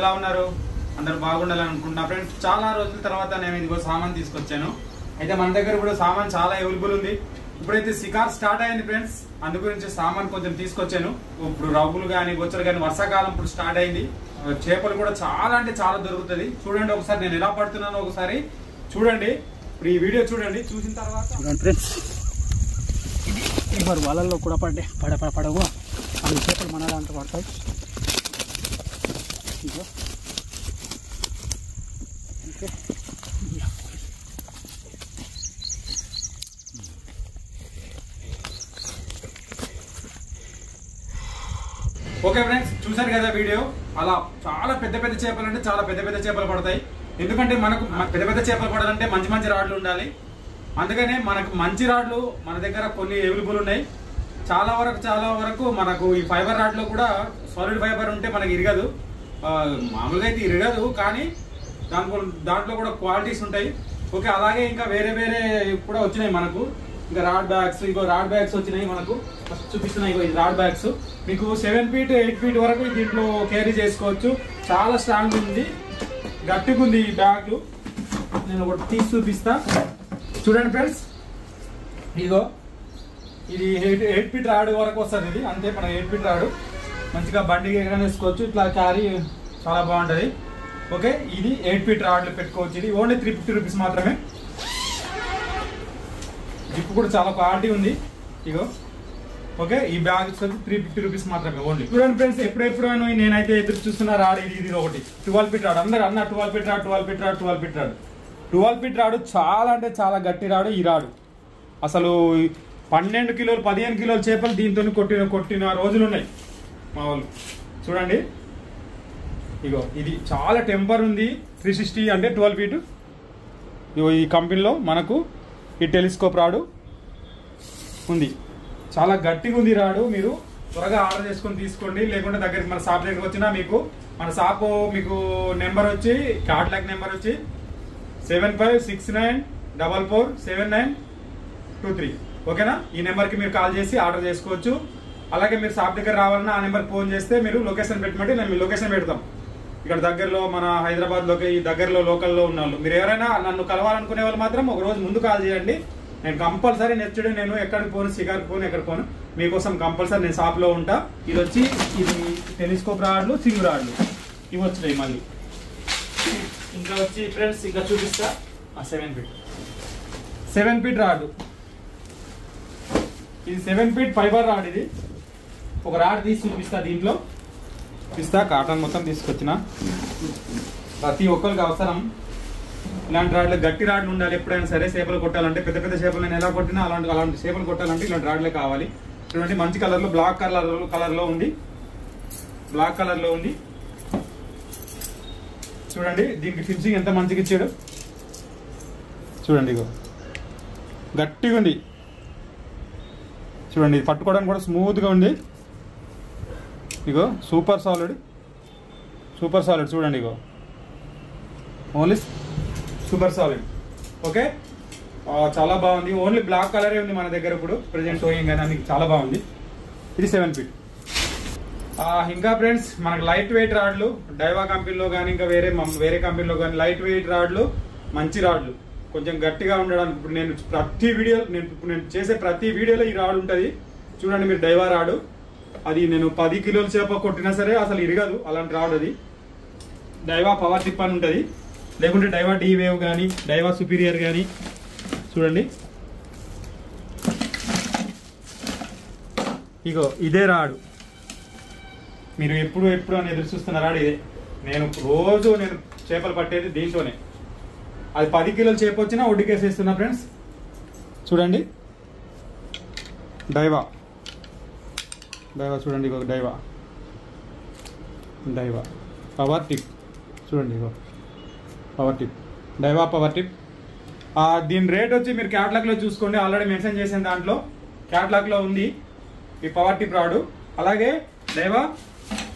ఎలా ఉన్నారు? అందరూ బాగుండాలని అనుకుంటున్నా ఫ్రెండ్స్. చాలా రోజుల తర్వాత నేను ఇదిగో సామాన్ తీసుకొచ్చాను. అయితే మన దగ్గర కూడా సామాన్ చాలా అవైలబుల్ ఉంది. ఇప్పుడైతే షికార్ స్టార్ట్ అయింది ఫ్రెండ్స్, అందు గురించి సామాన్ కొంచెం తీసుకొచ్చాను. ఇప్పుడు రవ్వులు కానీ బొచ్చలు కానీ వర్షాకాలం ఇప్పుడు స్టార్ట్ అయింది. చేపలు కూడా చాలా అంటే చాలా దొరుకుతుంది. చూడండి ఒకసారి నేను ఎలా పడుతున్నానో ఒకసారి చూడండి. ఇప్పుడు ఈ వీడియో చూడండి, చూసిన తర్వాత చూడండి ఫ్రెండ్స్, ఎవరు వాళ్ళల్లో కూడా పడవు అన్ని చేపలు మన దాంట్లో పడతాయి. ఓకే ఫ్రెండ్స్, చూసారు కదా వీడియో. అలా చాలా పెద్ద పెద్ద చేపలు అంటే చాలా పెద్ద పెద్ద చేపలు పడతాయి. ఎందుకంటే మనకు పెద్ద పెద్ద చేపలు పడాలంటే మంచి మంచి రాడ్లు ఉండాలి. అందుకనే మనకు మంచి రాడ్లు మన దగ్గర కొన్ని అవైలబుల్ ఉన్నాయి. చాలా వరకు మనకు ఈ ఫైబర్ రాడ్లో కూడా సాలిడ్ ఫైబర్ ఉంటే మనకి ఇరగదు. మామూలుగా అయితే ఇరగదు, కానీ దాంట్లో కూడా క్వాలిటీస్ ఉంటాయి. ఓకే, అలాగే ఇంకా వేరే కూడా వచ్చినాయి మనకు. ఇంకా రాడ్ బ్యాగ్స్, ఇంకో రాడ్ బ్యాగ్స్ వచ్చినాయి మనకు. ఫస్ట్ చూపిస్తున్నాయి ఇగో ఈ రాడ్ బ్యాగ్స్. మీకు 7 feet 8 feet వరకు దీంట్లో క్యారీ చేసుకోవచ్చు. చాలా స్ట్రాంగ్ ఉంది, గట్టిగా ఉంది ఈ బ్యాగ్. నేను ఒకటి తీసి చూపిస్తా. చూడండి ఫ్రెండ్స్, ఇదిగో ఇది 8 feet రాడ్ వరకు వస్తుంది. ఇది అంతే, మన 8 feet రాడు మంచిగా బండికి ఎక్కడ వేసుకోవచ్చు. ఇట్లా క్యారీ చాలా బాగుంటుంది. ఓకే, ఇది 8 feet రాడ్లు పెట్టుకోవచ్చు. ఇది ఓన్లీ 350 రూపీస్ మాత్రమే. జిప్ కూడా చాలా క్వాలిటీ ఉంది. ఇగో ఓకే, ఈ బ్యాగ్ వచ్చి 350 రూపీస్ మాత్రమే ఓన్లీ. చూడండి ఫ్రెండ్స్, ఎప్పుడెప్పుడు నేనైతే ఎదురు చూస్తున్న రాడ్ ఇది ఒకటి 12 feet రాడ్. అందరు అన్న 12 feet rod 12 feet rod 12 feet rod 12 feet రాడు చాలా అంటే చాలా గట్టి రాడు ఈ రాడు. అసలు 12 కిలోలు 15 కిలోల చేపలు దీంతో కొట్టిన రోజులు ఉన్నాయి మా వాళ్ళు. చూడండి ఇగో ఇది చాలా టెంపర్ ఉంది. 360 అంటే 12 feet. ఇగో ఈ కంపెనీలో మనకు ఈ టెలిస్కోప్ రాడు ఉంది. చాలా గట్టిగా ఉంది రాడు. మీరు త్వరగా ఆర్డర్ చేసుకొని తీసుకోండి, లేకుంటే దగ్గరికి మన షాప్ దగ్గరికి వచ్చినా మీకు మన షాప్ మీకు నెంబర్ వచ్చి కాంటాక్ట్ నెంబర్ వచ్చి 7569447923. ఓకేనా? ఈ నెంబర్కి మీరు కాల్ చేసి ఆర్డర్ చేసుకోవచ్చు. అలాగే మీరు షాప్ దగ్గర రావాలన్నా ఆ నెంబర్కి ఫోన్ చేస్తే మీరు లొకేషన్ పెట్టమంటే నేను మీ లొకేషన్ పెడతాం. ఇక్కడ దగ్గరలో మన హైదరాబాద్లోకి ఈ దగ్గరలో లోకల్లో ఉన్న వాళ్ళు, మీరు ఎవరైనా నన్ను కలవాలనుకునే వాళ్ళు మాత్రం ఒక రోజు ముందు కాల్ చేయండి. నేను కంపల్సరీ నెక్స్ట్ డే నేను ఎక్కడికి పోను, షికార్కి పోను, ఎక్కడ పోను, మీకోసం కంపల్సరీ నేను షాప్లో ఉంటా. ఇది వచ్చి ఇది టెలిస్కోప్ రాడ్లు, సింగ్ రాడ్లు ఇవి వచ్చినాయి. మళ్ళీ ఇంకా వచ్చి ఫ్రెండ్స్ ఇంకా చూపిస్తా 7 feet రాడ్. ఇది 7 feet ఫైబర్ రాడ్. ఇది ఒక రాడ్ తీసి చూపిస్తా. దీంట్లో చూపిస్తా. కాటన్ మొత్తం తీసుకొచ్చిన. ప్రతి ఒక్కరికి అవసరం ఇలాంటి రాడ్లు. గట్టి రాడ్లు ఉండాలి ఎప్పుడైనా సరే. చేపలు కొట్టాలంటే పెద్ద పెద్ద చేపలు నేను ఎలా కొట్టినా అలాంటి చేపలు కొట్టాలంటే ఇలాంటి రాడ్లే కావాలి. చూడండి మంచి కలర్లో బ్లాక్ కలర్లో ఉంది. బ్లాక్ కలర్లో ఉంది. చూడండి దీనికి ఫినిషింగ్ ఎంత మంచిగా ఇచ్చాడు. చూడండి ఇగో గట్టిగా ఉంది. చూడండి పట్టుకోవడానికి కూడా స్మూత్గా ఉంది. ఇగో సూపర్ సాలిడ్ చూడండి. ఇగో ఓన్లీ సూపర్ సాలిడ్. ఓకే, చాలా బాగుంది. ఓన్లీ బ్లాక్ కలరే ఉంది మన దగ్గర ఇప్పుడు ప్రెజెంట్ షోయింగ్ కానీ మీకు చాలా బాగుంది. ఇది 7 feet. ఇంకా ఫ్రెండ్స్ మనకు లైట్ వెయిట్ రాడ్లు డైవా కంపెనీలో కానీ ఇంకా వేరే కంపెనీలో కానీ లైట్ వెయిట్ రాడ్లు, మంచి రాడ్లు కొంచెం గట్టిగా ఉండడానికి. ఇప్పుడు నేను చేసే ప్రతి వీడియోలో ఈ రాడ్ ఉంటుంది. చూడండి మీరు, డైవా రాడు. అది నేను 10 కిలోల చేప కొట్టినా సరే అసలు ఇరగదు అలాంటి రాడ్. అది డైవా పవర్ టిప్ అని ఉంటుంది, లేకుంటే డైవా డీ వేవ్ కానీ డైవా సుపీరియర్ కానీ. చూడండి ఇగో ఇదే రాడు. మీరు ఎప్పుడు అని ఎదురు చూస్తున్న రాడు ఇదే. నేను చేపలు పట్టేది దీంట్లోనే. అది 10 కిలోల చేప వచ్చినా ఒడ్డుకేసేస్తున్నా ఫ్రెండ్స్. చూడండి డైవా చూడండి. ఇగో డైవా పవర్ టిప్. చూడండి ఇగో డైవా పవర్ టిప్. దీని రేట్ వచ్చి మీరు క్యాటలాగ్లో చూసుకోండి. ఆల్రెడీ మెన్షన్ చేసిన దాంట్లో క్యాటలాగ్లో ఉంది ఈ పవర్ టిప్ రాడు. అలాగే డైవా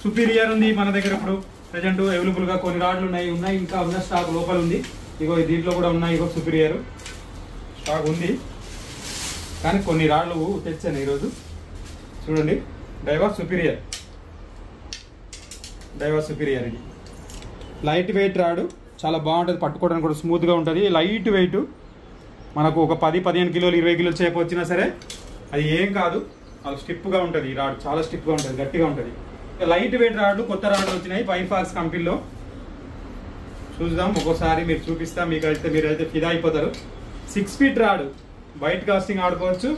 సుపీరియర్ ఉంది మన దగ్గర ఇప్పుడు ప్రెజెంట్ అవైలబుల్గా. కొన్ని రాడ్లు ఉన్నాయి ఇంకా ఉన్న స్టాక్ లోపల ఉంది. ఇగో దీంట్లో కూడా ఉన్నాయి. ఇగో సుపీరియర్ స్టాక్ ఉంది, కానీ కొన్ని రాడ్లు తెచ్చాను ఈరోజు. చూడండి డైవా సుపీరియర్ ఇది లైట్ వెయిట్ రాడు, చాలా బాగుంటుంది, పట్టుకోవడానికి కూడా స్మూత్గా ఉంటుంది. లైట్ వెయిట్, మనకు ఒక 10-15 కిలోలు 20 కిలోలు చేప వచ్చినా సరే అది ఏం కాదు. అది స్టిప్గా ఉంటుంది, ఈ రాడు చాలా స్టిప్గా ఉంటుంది, గట్టిగా ఉంటుంది. లైట్ వెయిట్ రాడ్లు కొత్త రాడ్లు వచ్చినాయి ఫైర్ఫాక్స్ కంపెనీలో. చూద్దాం ఒక్కోసారి మీరు చూపిస్తా, మీరైతే ఫిదా అయిపోతారు. 6 ఫీట్ రాడు, వైట్ కాస్టింగ్ ఆడుకోవచ్చు,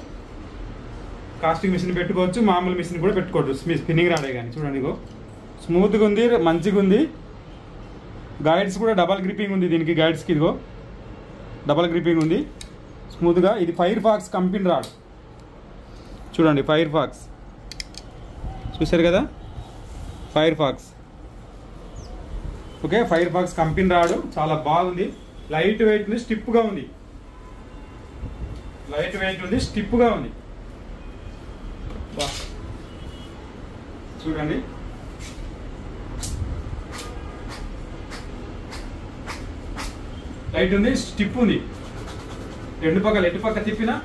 కాస్టింగ్ మిషన్ పెట్టుకోవచ్చు, మామూలు మిషన్ కూడా పెట్టుకోవచ్చు, స్పిన్నింగ్ రాడే కానీ. చూడండి ఇగో స్మూత్గా ఉంది, మంచిగా ఉంది. గైడ్స్ కూడా డబల్ గ్రిప్పింగ్ ఉంది దీనికి, గైడ్స్కి ఇదిగో డబల్ గ్రిప్పింగ్ ఉంది, స్మూత్గా. ఇది ఫైర్ఫాక్స్ కంపెనీ రాడ్ చూడండి, ఫైర్ఫాక్స్ చూసారు కదా, ఫైర్ఫాక్స్. ఓకే, ఫైర్ఫాక్స్ కంపెనీ రాడు, చాలా బాగుంది. లైట్ వెయిట్ ఉంది, స్టిప్గా ఉంది, లైట్ వెయిట్ ఉంది, స్టిప్గా ఉంది. చూడండి లైట్ ఉంది, స్టిప్ ఉంది, రెండు పక్కల ఎటు పక్క తిప్పినా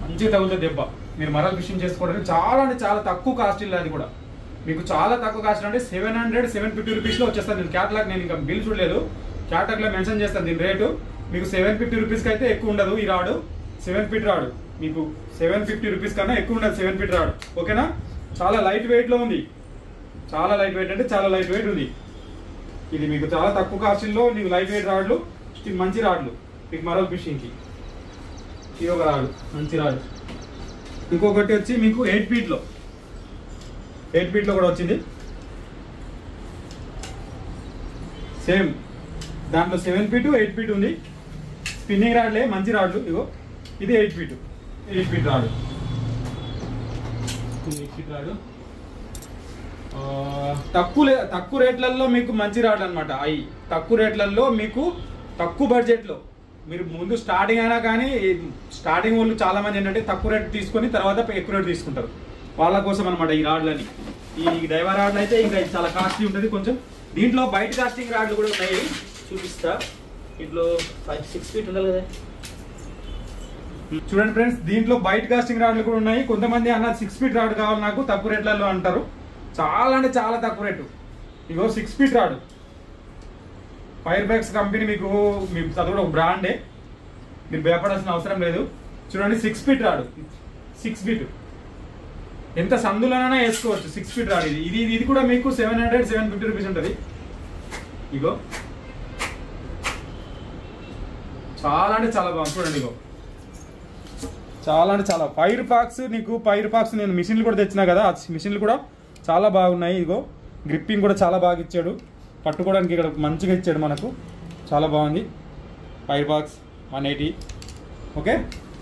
మంచిగా తగులుతుంది దెబ్బ. మీరు మరల్ ఫిషింగ్ చేసుకోవడానికి చాలా అంటే చాలా తక్కువ కాస్ట్ ఇల్లు, అది కూడా మీకు చాలా తక్కువ కాస్ట్ అంటే 700-750 రూపీస్లో వచ్చేస్తుంది. నేను క్యాటలాగ్, నేను ఇంకా బిల్ చూడలేదు, క్యాటలాగ్లో మెన్షన్ చేస్తాను దీని రేటు. మీకు 750 రూపీస్కి అయితే ఎక్కువ ఉండదు ఈ రాడు. 7 ఫీట్ రాడు మీకు 750 రూపీస్ కన్నా ఎక్కువ ఉండదు 7 ఫీట్ రాడు. ఓకేనా, చాలా లైట్ వెయిట్లో ఉంది, చాలా లైట్ వెయిట్ అంటే చాలా లైట్ వెయిట్ ఉంది. ఇది మీకు చాలా తక్కువ కాస్ట్లో నీకు లైట్ వెయిట్ రాడ్లు, మంచి రాడ్లు మీకు మరల్ ఫిషింగ్కి. ఇది ఒక రాడు, మంచి రాడు. ఇంకొకటి వచ్చి మీకు 8 ఫీట్లో కూడా వచ్చింది, సేమ్ దాంట్లో 7 ఫీట్ 8 ఫీట్ ఉంది. స్పిన్నింగ్ రాడ్లే, మంచి రాడ్లు. ఇగో ఇది 8 ఫీట్ రాడు, 8 ఫీట్ రాడు. తక్కువ రేట్లలో మీకు మంచి రాడు అనమాట. అవి తక్కువ రేట్లలో మీకు తక్కువ బడ్జెట్లో మీరు ముందు స్టార్టింగ్ అయినా కానీ, స్టార్టింగ్ వాళ్ళు చాలా మంది ఏంటంటే తక్కువ రేట్ తీసుకొని తర్వాత ఎక్కువ రేట్ తీసుకుంటారు, వాళ్ళ కోసం అనమాట ఈ రాడ్లని. ఈ డైవర్ రాడ్లు అయితే ఇంకా చాలా కాస్ట్లీ ఉంటుంది కొంచెం. దీంట్లో బయట కాస్టింగ్ రాడ్లు కూడా ఉన్నాయి, చూపిస్తా. దీంట్లో 5-6 ఫీట్ ఉండాలి కదా. చూడండి ఫ్రెండ్స్, దీంట్లో బయట కాస్టింగ్ రాడ్లు కూడా ఉన్నాయి. కొంతమంది అన్న 6 ఫీట్ రాడ్ కావాలి నాకు తక్కువ రేట్లలో అంటారు. చాలా అంటే చాలా తక్కువ రేటు. ఇగో 6 ఫీట్ రాడు, ఫైర్ఫాక్స్ కంపెనీ. మీకు అది కూడా ఒక బ్రాండే, మీరు భయపడాల్సిన అవసరం లేదు. చూడండి 6 ఫీట్ రాడు, 6 ఫీట్ ఎంత సందులోనైనా వేసుకోవచ్చు. 6 ఫీట్ రాడు ఇది కూడా మీకు 700-750 రూపీస్ ఉంటుంది. ఇగో చాలా అంటే చాలా బాగుంది, చూడండి. ఇగో చాలా అంటే చాలా ఫైర్ఫాక్స్. నీకు ఫైర్ఫాక్స్ నేను మిషన్లు కూడా తెచ్చినా కదా, ఆ మిషన్లు కూడా చాలా బాగున్నాయి. ఇగో గ్రిప్పింగ్ కూడా చాలా బాగా ఇచ్చాడు, పట్టుకోవడానికి ఇక్కడ మంచిగా ఇచ్చాడు మనకు, చాలా బాగుంది. ఫైర్ఫాక్స్ 180. ఓకే,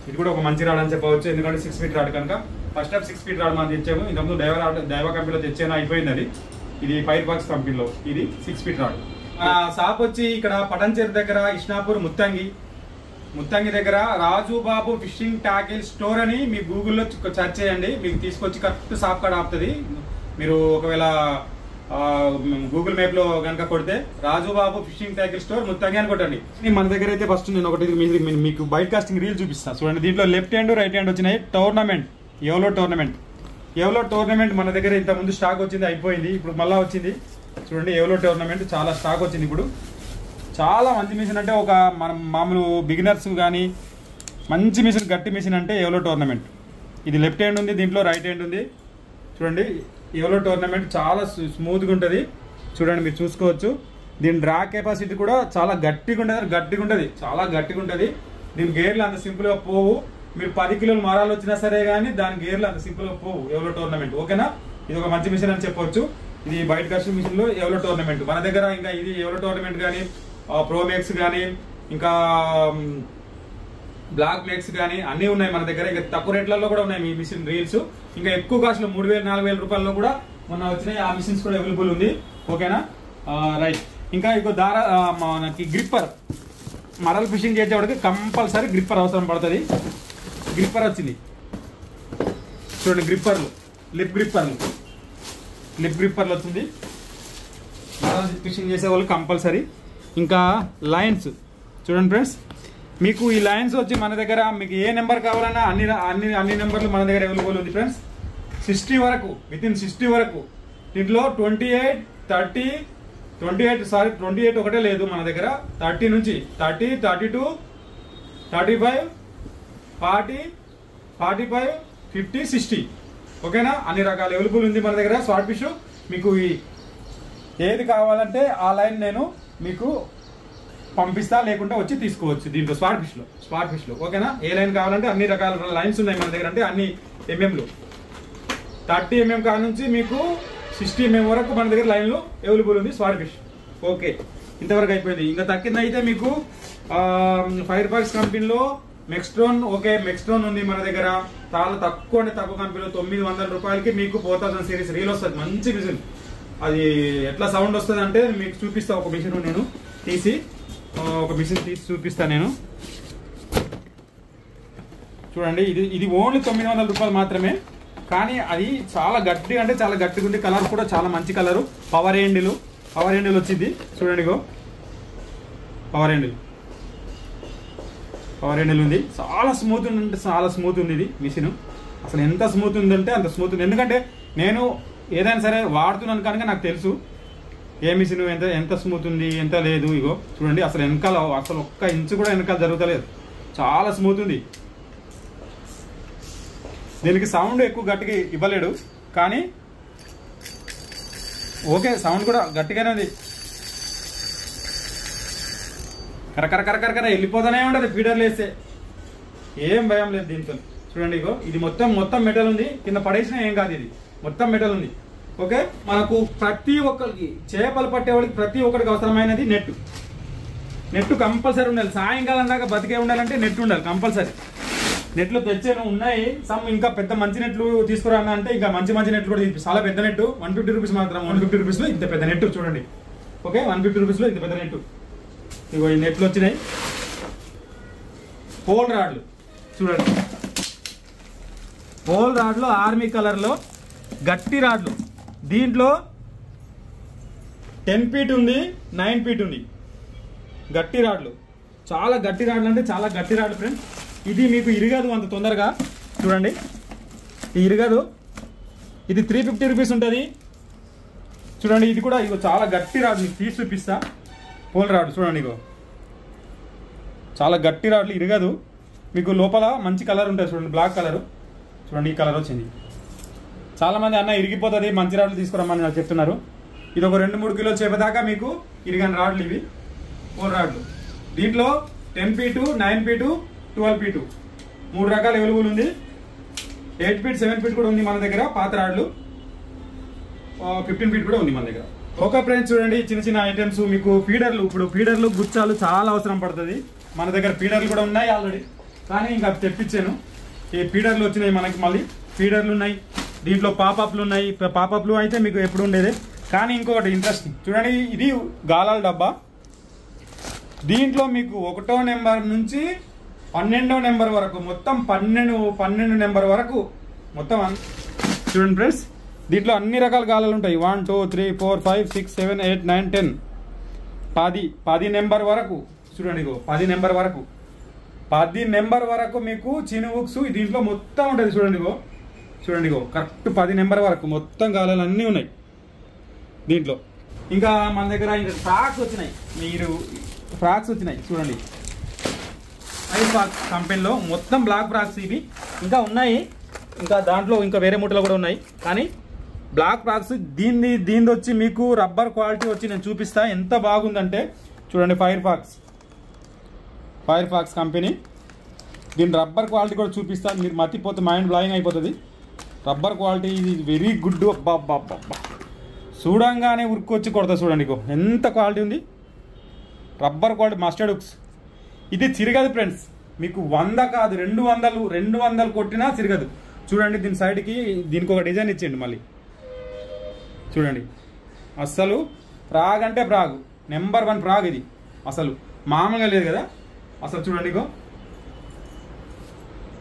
ఇది కూడా ఒక మంచి రాడ్ అని చెప్పవచ్చు, ఎందుకంటే 6 ఫీట్ రాడ్ కనుక. ఫస్ట్ టైం 6 ఫీట్ రాడ్ మనం తెచ్చాము, ఇంతకుముందు డైవా కంపెనీలో తెచ్చాను, అయిపోయింది అది. ఇది ఫైర్ఫాక్స్ కంపెనీలో, ఇది 6 ఫీట్ రాడ్. షాప్ వచ్చి ఇక్కడ పటంచేరు దగ్గర, ఇష్నాపూర్ ముత్తంగి దగ్గర రాజుబాబు ఫిషింగ్ ట్యాకిల్ స్టోర్ అని మీ గూగుల్లో సెర్చ్ చేయండి, మీకు తీసుకొచ్చి కరెక్ట్ షాప్ కాడ ఆపుతుంది. మీరు ఒకవేళ గూగుల్ మ్యాప్ లో కనుక కొడితే Rajubabu fishing tackle store Muthangi అని కొట్టండి. మన దగ్గర అయితే ఫస్ట్ నేను ఒకటి మీకు బైట్ కాస్టింగ్ రీల్ చూపిస్తాను. చూడండి, దీంట్లో లెఫ్ట్ హ్యాండ్ రైట్ హ్యాండ్ వచ్చినాయి. టోర్నమెంట్ ఎవలో టోర్నమెంట్ మన దగ్గర ఇంత ముందు స్టాక్ వచ్చింది, అయిపోయింది, ఇప్పుడు మళ్ళీ వచ్చింది. చూడండి, ఎవలో టోర్నమెంట్ చాలా స్టాక్ వచ్చింది ఇప్పుడు. చాలా మంచి మిషన్ అంటే ఒక మనం మామూలు బిగినర్స్ కానీ మంచి మిషన్, గట్టి మిషన్ అంటే ఎవలో టోర్నమెంట్. ఇది లెఫ్ట్ హ్యాండ్ ఉంది, దీంట్లో రైట్ హ్యాండ్ ఉంది. చూడండి, ఎవలో టోర్నమెంట్ చాలా స్మూత్గా ఉంటుంది. చూడండి, మీరు చూసుకోవచ్చు. దీని డ్రా కెపాసిటీ కూడా చాలా గట్టిగా ఉంటుంది, చాలా గట్టిగా ఉంటుంది. దీని గేర్లు అంత సింపుల్గా పోవు. మీరు 10 కిలోలు మారాలు వచ్చినా సరే కానీ దాని గేర్లు అంత సింపుల్గా పోవు. ఎవలో టోర్నమెంట్, ఓకేనా. ఇది ఒక మంచి మిషన్ అని చెప్పవచ్చు. ఇది బయట కాస్టింగ్ మిషన్లో ఎవలో టోర్నమెంట్ మన దగ్గర. ఇంకా ఇది ఎవలో టోర్నమెంట్ కానీ, ప్రోమేక్స్ కానీ, ఇంకా బ్లాక్ మేక్స్ కానీ అన్నీ ఉన్నాయి మన దగ్గర. ఇంకా తక్కువ రేట్లలో కూడా ఉన్నాయి మీ మిషన్ రీల్స్. ఇంకా ఎక్కువ కాస్ట్లో 3000-4000 రూపాయల్లో కూడా మొన్న వచ్చినాయి. ఆ మిషన్స్ కూడా అవైలబుల్ ఉంది, ఓకేనా. రైట్, ఇంకా ఇంకో మనకి గ్రిప్పర్, మరల్ ఫిషింగ్ చేసేవాడికి కంపల్సరీ గ్రిప్పర్ అవసరం పడుతుంది. గ్రిప్పర్ వచ్చింది చూడండి, గ్రిప్పర్లు, లిప్ గ్రిప్పర్లు వచ్చింది. మరల్ ఫిషింగ్ చేసే వాళ్ళు కంపల్సరీ. ఇంకా లైన్స్ చూడండి ఫ్రెండ్స్, మీకు ఈ లైన్స్ వచ్చి మన దగ్గర మీకు ఏ నెంబర్ కావాలన్నా అన్ని నెంబర్లు మన దగ్గర అవైలబుల్ ఉంది ఫ్రెండ్స్. 60 వరకు, విత్ ఇన్ 60 వరకు. దీంట్లో 28, 30, 28 ఒకటే లేదు మన దగ్గర. 30 నుంచి 30, 32, 35, 40, 45, 50, 60 ఓకేనా. అన్ని రకాల అవైలబుల్ ఉంది మన దగ్గర స్వాట్ ఫిష్. మీకు ఏది కావాలంటే ఆ లైన్ నేను మీకు పంపిస్తా, లేకుంటే వచ్చి తీసుకోవచ్చు. దీంట్లో స్పాట్ ఫిష్లో ఓకేనా. ఏ లైన్ కావాలంటే అన్ని రకాల లైన్స్ ఉన్నాయి మన దగ్గర. అంటే అన్ని ఎంఎంలు 30 mm కా నుంచి మీకు 60 mm వరకు మన దగ్గర లైన్లు అవైలబుల్ ఉంది స్పాట్ ఫిష్. ఓకే, ఇంతవరకు అయిపోయింది. ఇంకా తక్కిందైతే మీకు ఫైర్ ఫాక్స్ కంపెనీలో మెక్స్ట్రోన్. ఓకే, మెక్స్ట్రోన్ ఉంది మన దగ్గర. చాలా తక్కువ కంపెనీలో 900 రూపాయలకి మీకు 4000 సిరీస్ రీల్ వస్తుంది. మంచి మిషన్. అది ఎట్లా సౌండ్ వస్తుంది అంటే మీకు చూపిస్తా. ఒక మిషన్ నేను తీసి చూపిస్తాను నేను. చూడండి, ఇది ఓన్లీ 900 రూపాయలు మాత్రమే. కానీ అది చాలా గట్టిగా, అంటే చాలా గట్టిగా ఉంది. కలర్ కూడా చాలా మంచి కలరు. పవర్ హ్యాండిల్ వచ్చింది చూడండి. పవర్ హ్యాండిల్ ఉంది. చాలా స్మూత్ ఉంది, అంటే చాలా స్మూత్ ఉంది ఇది మిషన్. అసలు ఎంత స్మూత్ ఉందంటే అంత స్మూత్ ఉంది. ఎందుకంటే నేను ఏదైనా సరే వాడుతున్నాను కనుక నాకు తెలుసు ఏ మిషన్ ఎంత స్మూత్ ఉంది ఎంత లేదు. ఇగో చూడండి, అసలు వెనకాల అసలు ఒక్క ఇంచు కూడా వెనకాల జరుగుతలేదు. చాలా స్మూత్ ఉంది. దీనికి సౌండ్ ఎక్కువ గట్టిగా ఇవ్వలేడు, కానీ ఓకే సౌండ్ కూడా గట్టిగానే ఉంది. కరకర వెళ్ళిపోతానే ఉంటుంది ఫీడర్లు వేస్తే. ఏం భయం లేదు దీంతో. చూడండి, ఇగో ఇది మొత్తం మెటల్ ఉంది. కింద పడేసినా ఏం కాదు, ఇది మొత్తం మెటల్ ఉంది. ఓకే, మనకు ప్రతి ఒక్కరికి చేపలు పట్టేవాడికి ప్రతి ఒక్కరికి అవసరమైనది నెట్ కంపల్సరీ ఉండాలి. సాయంకాలం దాకా బతికే ఉండాలంటే నెట్ ఉండాలి కంపల్సరీ. నెట్లు తెచ్చాను ఉన్నాయి. ఇంకా పెద్ద మంచి నెట్లు తీసుకురా అంటే ఇంకా మంచి నెట్లు కూడా చాలా పెద్ద నెట్. 150 రూపీస్ మాత్రం. 150 రూపీస్లో ఇంత పెద్ద నెట్ చూడండి. ఓకే, 150 రూపీస్లో ఇంత పెద్ద నెట్. ఇగో ఈ నెట్లు వచ్చినాయి. పోల్ రాడ్లు చూడండి. పోల్ రాడ్లు ఆర్మీ కలర్లో గట్టి రాడ్లు. దీంట్లో 10 ఫీట్ ఉంది, 9 ఫీట్ ఉంది. గట్టి రాడ్లు, చాలా గట్టి రాడ్లు, అంటే చాలా గట్టి రాడ్లు ఫ్రెండ్స్. ఇది మీకు ఇరగదు అంత తొందరగా. చూడండి, ఇరగదు. ఇది 350 రూపీస్ ఉంటుంది. చూడండి, ఇది కూడా ఇగో చాలా గట్టి రాడ్. మీకు తీసి చూపిస్తా. పోల్ రాడ్ చూడండి, ఇగో చాలా గట్టి రాడ్లు, ఇరగదు. మీకు లోపల మంచి కలర్ ఉంటుంది చూడండి, బ్లాక్ కలర్. చూడండి, ఈ కలర్ వచ్చింది. చాలామంది అన్న ఇరిగిపోతుంది మంచి రాడ్లు తీసుకురమ్మని నాకు చెప్తున్నారు. ఇది ఒక 2-3 కిలోలు చేపదాకా మీకు ఇరిగని రాడ్లు ఇవి పోల్ రాడ్లు. దీంట్లో 10 ఫీటు, 9 ఫీటు, 12 ఫీటు 3 రకాలు అవైలబుల్ ఉంది. 8 ఫీట్, 7 ఫీట్ కూడా ఉంది మన దగ్గర. పాత రాడ్లు 15 ఫీట్ కూడా ఉంది మన దగ్గర. ఓకే ఫ్రెండ్స్, చూడండి చిన్న ఐటమ్స్. మీకు ఫీడర్లు, ఇప్పుడు ఫీడర్లు గుచ్చాలు చాలా అవసరం పడుతుంది. మన దగ్గర ఫీడర్లు కూడా ఉన్నాయి ఆల్రెడీ, కానీ ఇంకా తెప్పించాను. ఈ ఫీడర్లు వచ్చినాయి మనకి. మళ్ళీ ఫీడర్లు ఉన్నాయి. దీంట్లో పాపప్లు ఉన్నాయి. పాపప్లు అయితే మీకు ఎప్పుడు ఉండేది. కానీ ఇంకొకటి ఇంట్రెస్టింగ్ చూడండి, ఇది గాలాల డబ్బా. దీంట్లో మీకు 1వ నెంబర్ నుంచి 12వ నెంబర్ వరకు మొత్తం 12 నెంబర్ వరకు మొత్తం చూడండి ఫ్రెండ్స్. దీంట్లో అన్ని రకాల గాలాలు ఉంటాయి. 1, 2, 3, 4, 5, 6, 7, 8, 9, 10 10 నెంబర్ వరకు. చూడండి, 10 నెంబర్ వరకు. 10 నెంబర్ వరకు మీకు చిన్న హుక్స్ దీంట్లో మొత్తం ఉంటుంది. చూడండి, కరెక్ట్ 10 నెంబర్ వరకు మొత్తం గాలాలు అన్నీ ఉన్నాయి దీంట్లో. ఇంకా మన దగ్గర ఇంకా ఫ్రాక్స్ వచ్చినాయి. ఫ్రాక్స్ వచ్చినాయి చూడండి. ఫైర్ ఫాక్స్ కంపెనీలో మొత్తం బ్లాక్ ఫ్రాక్స్ ఇవి ఇంకా ఉన్నాయి. ఇంకా దాంట్లో ఇంకా వేరే మూటలు కూడా ఉన్నాయి. కానీ బ్లాక్ ఫ్రాక్స్ దీని వచ్చి మీకు రబ్బర్ క్వాలిటీ వచ్చి నేను చూపిస్తా. ఎంత బాగుందంటే చూడండి, ఫైర్ ఫాక్స్ కంపెనీ. దీని రబ్బర్ క్వాలిటీ కూడా చూపిస్తాను. మీరు మతిపోతే మైండ్ బ్లాయింగ్ అయిపోతుంది. రబ్బర్ క్వాలిటీ ఇది వెరీ గుడ్. అబ్బా చూడంగానే ఉరుక్కొచ్చి కొడతా. చూడండి, ఎంత క్వాలిటీ ఉంది. Rubber quality mustard hooks. ఇది చిరగదు ఫ్రెండ్స్. మీకు 100 కాదు 200 కొట్టినా చిరగదు. చూడండి, దీని సైడ్కి దీనికి ఒక డిజైన్ ఇచ్చేయండి. మళ్ళీ చూడండి, అస్సలు ఫ్రాగ్ అంటే ఫ్రాగ్, నెంబర్ 1 ఫ్రాగ్. ఇది అసలు మామూలుగా లేదు కదా. అసలు చూడండి,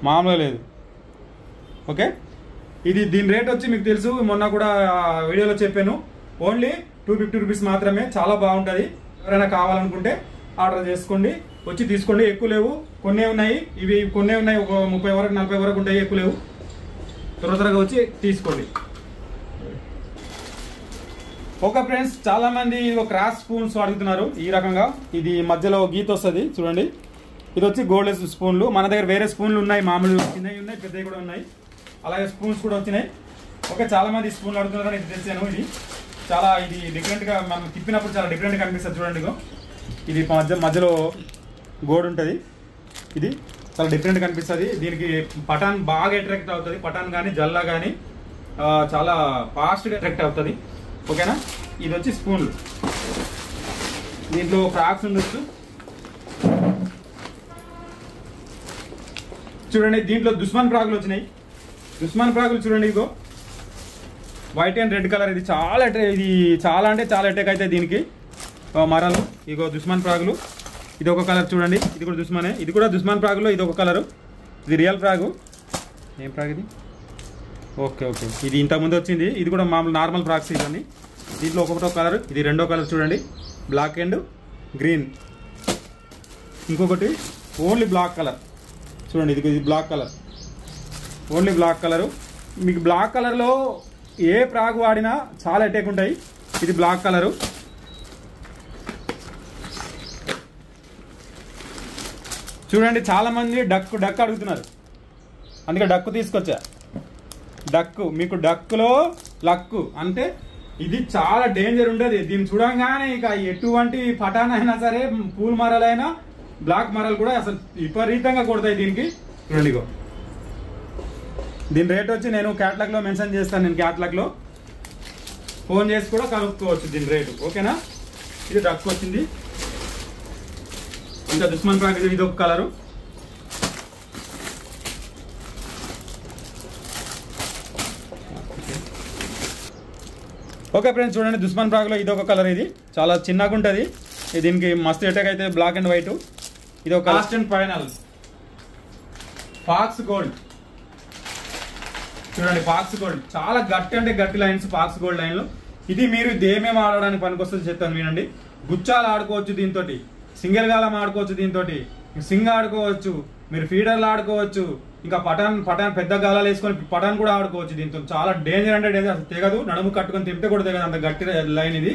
మామూలుగా లేదు. ఓకే, దీని రేట్ వచ్చి మీకు తెలుసు, మొన్న కూడా వీడియోలో చెప్పాను. ఓన్లీ 250 రూపీస్ మాత్రమే. చాలా బాగుంటుంది. ఎవరైనా కావాలనుకుంటే ఆర్డర్ చేసుకోండి, వచ్చి తీసుకోండి. ఎక్కువ లేవు, కొన్నే ఉన్నాయి. కొన్నే ఉన్నాయి. ఒక 30 వరకు 40 వరకు ఉంటాయి. ఎక్కువ లేవు. త్వరగా వచ్చి తీసుకోండి. ఓకే ఫ్రెండ్స్, చాలా మంది క్రాస్ స్పూన్స్ అడుగుతున్నారు. ఈ రకంగా ఇది మధ్యలో గీత వస్తుంది చూడండి. ఇది వచ్చి గోల్డెన్ స్పూన్లు. మన దగ్గర వేరే స్పూన్లు ఉన్నాయి, మామూలు చిన్నవి ఉన్నాయి, పెద్దవి కూడా ఉన్నాయి, అలాగే స్పూన్స్ కూడా వచ్చినాయి. ఓకే, చాలా మంది స్పూన్లు అడుగుతున్నారు. ఇది తెచ్చాను. ఇది చాలా ఇది డిఫరెంట్గా మనం తిప్పినప్పుడు చాలా డిఫరెంట్గా కనిపిస్తుంది చూడండి. ఇది మధ్యలో గోడు ఉంటుంది. ఇది చాలా డిఫరెంట్ కనిపిస్తుంది. దీనికి పటాన్ బాగా అట్రాక్ట్ అవుతుంది. పటాన్ కానీ జల్లా కానీ చాలా ఫాస్ట్గా అట్రాక్ట్ అవుతుంది. ఓకేనా. ఇది వచ్చి స్పూన్లు. దీంట్లో ఫ్రాక్స్ ఉండొచ్చు చూడండి. దీంట్లో దుస్మాన్ ఫ్రాగులు వచ్చినాయి. దుస్మాన్ ఫ్రాగులు చూడండి. ఇగో వైట్ అండ్ రెడ్ కలర్. ఇది చాలా అంటే చాలా అటాక్ అవుతాయి దీనికి మరాలు. ఇగో దుస్మాన్ ఫ్రాగులు. ఇది ఒక కలర్ చూడండి. ఇది కూడా దుస్మానే. ఇది కూడా దుస్మాన్ ఫ్రాగులో ఇది ఒక కలరు. ఇది రియల్ ఫ్రాగు. ఏం ఫ్రాగ్ ఇది? ఓకే, ఇది ఇంతకుముందు వచ్చింది. ఇది కూడా మామూలు నార్మల్ ఫ్రాక్స్ ఇవన్నీ. దీంట్లో ఒకటో కలర్. ఇది రెండో కలర్ చూడండి, బ్లాక్ అండ్ గ్రీన్. ఇంకొకటి ఓన్లీ బ్లాక్ కలర్ చూడండి. ఇది black colour, only black colour. మీకు బ్లాక్ కలర్లో ఏ ఫ్రాగ్ వాడినా చాలా అటాక్ ఉంటాయి. ఇది బ్లాక్ కలరు. చూడండి, చాలా మంది డక్ అడుగుతున్నారు, అందుకే డక్కు తీసుకొచ్చా. డక్కు మీకు డక్కులో లక్కు అంటే ఇది చాలా డేంజర్ ఉంటుంది. దీన్ని చూడంగానే ఇక ఎటువంటి పటాన్ అయినా సరే, పూల్ మరలైనా బ్లాక్ మరలు కూడా అసలు విపరీతంగా కొడతాయి దీనికి. చూడండి, దీని రేట్ వచ్చి నేను క్యాట్లాగ్ లో మెన్షన్ చేస్తాను. నేను క్యాట్లాగ్ లో ఫోన్ చేసి కూడా కనుక్కోవచ్చు దీని రేటు. ఓకేనా. ఇది డక్కు వచ్చింది. ఇంకా దుస్మాన్ ఫ్రాగ్ ఇది ఒక కలరు. ఓకే ఫ్రెండ్స్, చూడండి దుస్మాన్ ఫ్రాగ్ లో ఇది ఒక కలర్. ఇది చాలా చిన్నగా ఉంటుంది. దీనికి మస్తు అటాక్ అయితే బ్లాక్ అండ్ వైట్. ఇది ఒక last and final faux gold. చూడండి, ఫాక్స్ గోల్డ్ చాలా గట్టి అంటే గట్టి లైన్స్. ఫాక్స్ గోల్డ్ లైన్లు ఇది మీరు దేమేం ఆడడానికి పనికొస్తుంది చెప్తాను వినండి. గుచ్చాలు ఆడుకోవచ్చు దీంతో, సింగిల్ గాలం ఆడుకోవచ్చు దీంతో, సింగ్ ఆడుకోవచ్చు, మీరు ఫీడర్లు ఆడుకోవచ్చు, ఇంకా పటాన్ పెద్ద గాలాలు వేసుకొని పటాన్ కూడా ఆడుకోవచ్చు దీంతో. చాలా డేంజర్ అంటే డేంజర్. అసలు తెగదు, నడుము కట్టుకొని తింటే కూడా తెగదు, అంత గట్టి లైన్ ఇది.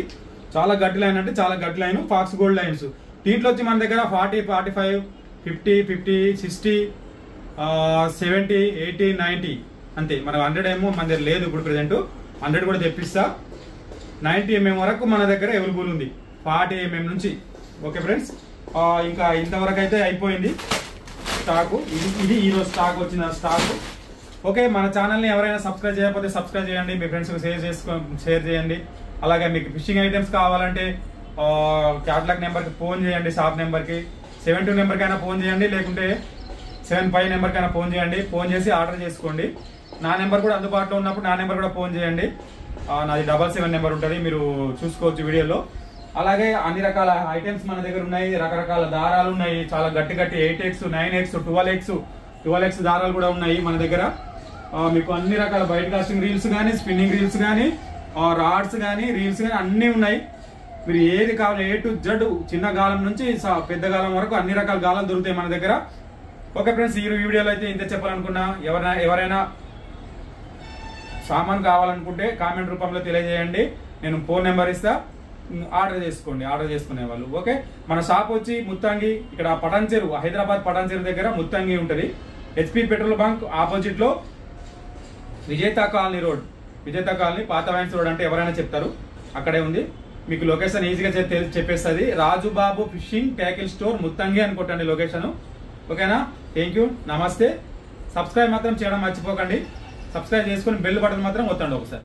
చాలా గట్టి లైన్ అంటే చాలా గట్టి లైన్ ఫాక్స్ గోల్డ్ లైన్స్. దీంట్లో వచ్చి మన దగ్గర 40, 45, 50, 60, 70, 80, 90 అంతే. మన 100 ఏమో మన దగ్గర లేదు ఇప్పుడు ప్రెసెంట్. 100 కూడా తెప్పిస్తా. 90 mm వరకు మన దగ్గర అవైలబుల్ ఉంది, 40 mm నుంచి. ఓకే ఫ్రెండ్స్, ఇంకా ఇంతవరకు అయితే అయిపోయింది స్టాకు. ఇది ఈరోజు స్టాక్ వచ్చిన స్టాక్. ఓకే, మన ఛానల్ని ఎవరైనా సబ్స్క్రైబ్ చేయకపోతే సబ్స్క్రైబ్ చేయండి, మీ ఫ్రెండ్స్కి షేర్ చేయండి. అలాగే మీకు ఫిషింగ్ ఐటమ్స్ కావాలంటే క్యాట్లాగ్ నెంబర్కి ఫోన్ చేయండి, షాప్ నెంబర్కి 72 నెంబర్కైనా ఫోన్ చేయండి, లేకుంటే 75 నెంబర్కైనా ఫోన్ చేయండి. ఫోన్ చేసి ఆర్డర్ చేసుకోండి. నా నెంబర్ కూడా అందుబాటులో ఉన్నప్పుడు నా నెంబర్ కూడా ఫోన్ చేయండి. నాది 77 నెంబర్ ఉంటుంది, మీరు చూసుకోవచ్చు వీడియోలో. అలాగే అన్ని రకాల ఐటమ్స్ మన దగ్గర ఉన్నాయి. రకరకాల దారాలు ఉన్నాయి, చాలా గట్టి 8x, 9x, 12x దారాలు కూడా ఉన్నాయి మన దగ్గర. మీకు అన్ని రకాల బైట్ కాస్టింగ్ రీల్స్ కానీ, స్పిన్నింగ్ రీల్స్ కానీ, రాడ్స్ కానీ, రీల్స్ కానీ అన్నీ ఉన్నాయి. మీరు ఏది కావాలి A to Z, చిన్న గాలం నుంచి పెద్ద గాలం వరకు అన్ని రకాల గాలాలు దొరుకుతాయి మన దగ్గర. ఓకే ఫ్రెండ్స్, ఈ వీడియోలో అయితే ఇంత చెప్పాలనుకున్నా. ఎవరైనా సామాన్ కావాలనుకుంటే కామెంట్ రూపంలో తెలియజేయండి, నేను ఫోన్ నెంబర్ ఇస్తా, ఆర్డర్ చేసుకోండి, ఆర్డర్ చేసుకునే వాళ్ళు. ఓకే, మన షాప్ వచ్చి ముత్తంగి, ఇక్కడ పటాన్ చెరువు, హైదరాబాద్ పటాన్ చెరువు దగ్గర ముత్తంగి ఉంటుంది. HP పెట్రోల్ బంక్ ఆపోజిట్ లో విజేత కాలనీ రోడ్, విజేత కాలనీ పాత వైన్స్ రోడ్ అంటే ఎవరైనా చెప్తారు, అక్కడే ఉంది. మీకు లొకేషన్ ఈజీగా చెప్పేస్తుంది. Rajubabu fishing tackle store Muthangi అని కొట్టండి లొకేషన్. ఓకేనా. థ్యాంక్ యూ, నమస్తే. సబ్స్క్రైబ్ మాత్రం చేయడం మర్చిపోకండి. సబ్స్క్రైబ్ చేసుకుని బెల్ బటన్ మాత్రం ఒత్తండి ఒకసారి.